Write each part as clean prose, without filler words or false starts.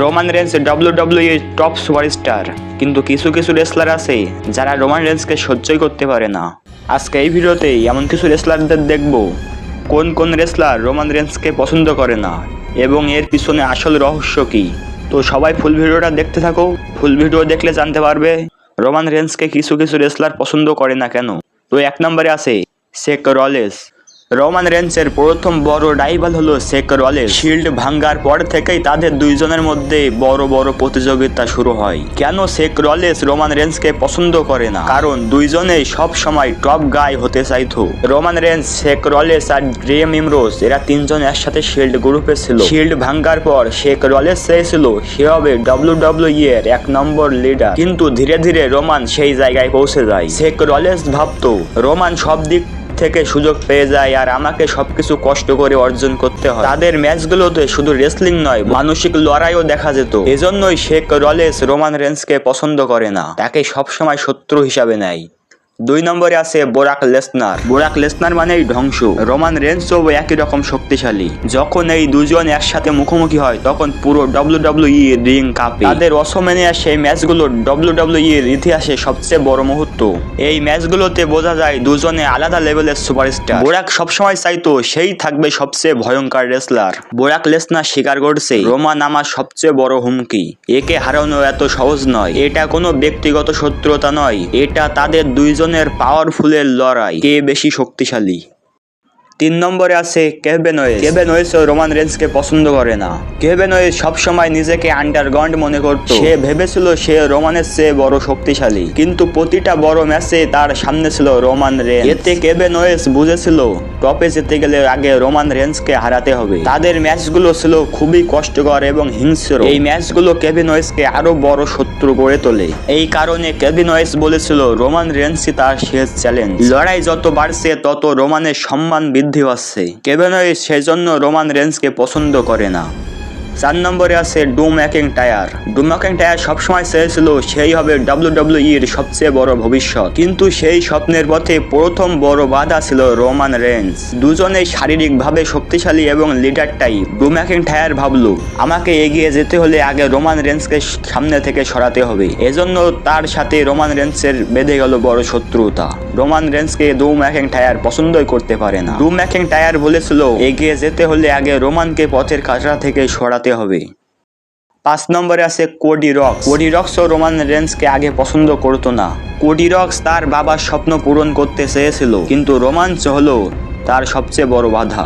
Roman Reigns WWE top superstar, কিন্তু কিছু কিছু রেসলার আছে যারা রোমান রেন্সকে সহ্যই করতে পারে না। আজকে এই ভিডিওতে এমন কিছু রেসলারদের দেখব কোন কোন রেসলার রোমান রেন্সকে পছন্দ করে না এবং এর পিছনে আসল রহস্য কী। তো সবাই ফুল ভিডিওটা দেখতে থাকো। ফুল ভিডিও দেখলে জানতে পারবে রোমান রেন্সকে কিছু কিছু রেসলার পছন্দ করে না কেন। তো 1 নম্বরে আছে সেক রলেন্স। রোমান রেন্সের প্রথম বড় রাইভাল হলো সেক রলেন্স। শিল্ড ভাঙ্গার পর থেকেই তাদের দুইজনের মধ্যে বড় বড় প্রতিযোগিতা শুরু হয়। কেন সেক রলেন্স রোমান রেন্সকে পছন্দ করে না? কারণ দুইজনেই সব সময় টপ গাই হতে চাইতো। রোমান রেন্স, সেক রলেন্স আর ড্রিম ইমরোজ এরা তিনজন একসাথে শিল্ড গ্রুপে ছিল। শিল্ড ভাঙ্গার পর সেক রলেন্স চেয়েছিল সে হবে ডাব্লিউডাব্লিউই এর 1 নম্বর লিডার, কিন্তু ধীরে ধীরে রোমান সেই জায়গায় পৌঁছে যায়। সেক রলেন্স ভাবতো রোমান সব দিক থেকে সুযোগ পেয়ে যায় আর আমাকে সবকিছু কষ্ট করে অর্জন করতে হয়। তাদের ম্যাচগুলোতে শুধু রেসলিং নয়, মানসিক লড়াইও দেখা যেত। এজন্যই সেক রলেন্স রোমান রেন্সকে পছন্দ করে না, তাকে সবসময় শত্রু হিসাবে নেয়। 2 নম্বরে আছে ব্রক লেসনার। ব্রক লেসনার মানেই ধ্বংস। রোমান রেন্সও একই রকম শক্তিশালী। যখন এই দুজন একসাথে মুখোমুখি হয় তখন পুরো ডাব্লিউডাব্লিউই রিং কাঁপে। তাদের ওসমেনিয়া সেই ম্যাচগুলো ডাব্লিউডাব্লিউই এর ইতিহাসে সবচেয়ে বড় মুহূর্ত। এই ম্যাচগুলোতে বোঝা যায় দুজনে আলাদা লেভেলের সুপারস্টার। ব্রক সবসময় চাইতো সেই থাকবে সবচেয়ে ভয়ঙ্কর রেসলার। ব্রক লেসনার স্বীকার করছে রোমান আমার সবচেয়ে বড় হুমকি, একে হারানো এত সহজ নয়। এটা কোনো ব্যক্তিগত শত্রুতা নয়, এটা তাদের দুইজনের পাওয়ারফুলের লড়াই, কে বেশি শক্তিশালী। 3 নম্বরে আছে কেভিন ওয়েস। কেভিন ওয়েসও রোমান রেন্সকে পছন্দ করে না। কেভিন ওয়েস সবসময় নিজেকে আন্ডারগ্রাউন্ড মনে করত। সে ভেবেছিল সে রোমানের চেয়ে বড় শক্তিশালী, কিন্তু প্রতিটা বড় ম্যাচে তার সামনে ছিল রোমান রেন্স। এতে কেভিন ওয়েস বুঝেছিল টপে যেতে গেলে আগে রোমান রেন্সকে হারাতে হবে। তাদের ম্যাচগুলো ছিল খুবই কষ্টকর এবং হিংস্র। এই ম্যাচগুলো কেভিন ওয়েসকে আরো বড় শত্রু করে তোলে। এই কারণে কেভিন ওয়েস বলেছিল রোমান রেন্সই তার শেষ চ্যালেঞ্জ। লড়াই যত বাড়ছে তত রোমানের সম্মান বৃদ্ধি পাচ্ছে। কেভিন ওয়েস সেজন্য রোমান রেন্সকে পছন্দ করে না। 4 নম্বরে আছে ড্রু ম্যাকিন্টায়ার। ড্রু ম্যাকিন্টায়ার সবসময় চেয়েছিল সেই হবে ডাব্লিউডাব্লিউই এর সবচেয়ে বড় ভবিষ্যৎ, কিন্তু সেই স্বপ্নের পথে প্রথম বড় বাধা ছিল রোমান রেন্স। দুজনেই শারীরিকভাবে শক্তিশালী এবং লিডার টাইপ। ড্রু ম্যাকিন্টায়ার ভাবলো আমাকে এগিয়ে যেতে হলে আগে রোমান রেন্সকে সামনে থেকে সরাতে হবে। এজন্য তার সাথে রোমান রেন্সের বেঁধে গেল বড় শত্রুতা। রোমান রেন্সকে ড্রু ম্যাকিন্টায়ার পছন্দই করতে পারে না। ড্রু ম্যাকিন্টায়ার বলেছিল এগিয়ে যেতে হলে আগে রোমানকে পথের কাঁটা থেকে সরাতে হবে। 5 নম্বরে আছে কোডি রক্স। কোডি রক্সও রোমান রেন্সকে আগে পছন্দ করতো না। কোডি রক্স তার বাবার স্বপ্ন পূরণ করতে চেয়েছিল, কিন্তু রোমাঞ্চ হলো তার সবচেয়ে বড় বাধা।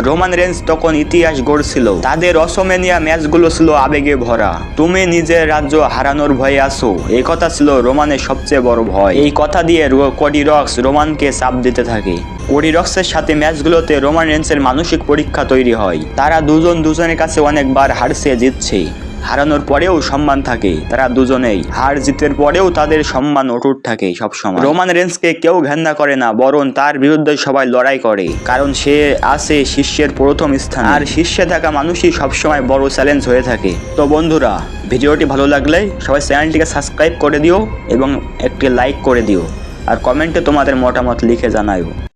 রোমান রেন্স তখন ইতিহাস গড়ছিল। তাদের অসমেনিয়া ম্যাচগুলো ছিল আবেগে ভরা। তুমি নিজের রাজ্য হারানোর ভয়ে আছো, এই কথা ছিল রোমানের সবচেয়ে বড় ভয়। এই কথা দিয়ে কোডি রক্স রোমানকে চাপ দিতে থাকে। কোডি রক্সের সাথে ম্যাচগুলোতে রোমান রেন্সের মানসিক পরীক্ষা তৈরি হয়। তারা দুজনের কাছে অনেকবার হারছে জিতছে। হারানোর পরেও সম্মান থাকে। তারা দুজনেই হার জিতের পরেও তাদের সম্মান অটুট থাকে সবসময়। রোমান রেন্সকে কেউ ঘৃণা করে না, বরং তার বিরুদ্ধে সবাই লড়াই করে, কারণ সে আছে শীর্ষের প্রথম স্থান, আর শীর্ষে থাকা মানুষই সবসময় বড় চ্যালেঞ্জ হয়ে থাকে। তো বন্ধুরা, ভিডিওটি ভালো লাগলে সবাই চ্যানেলটিকে সাবস্ক্রাইব করে দিও এবং একটি লাইক করে দিও আর কমেন্টে তোমাদের মতামত লিখে জানাও।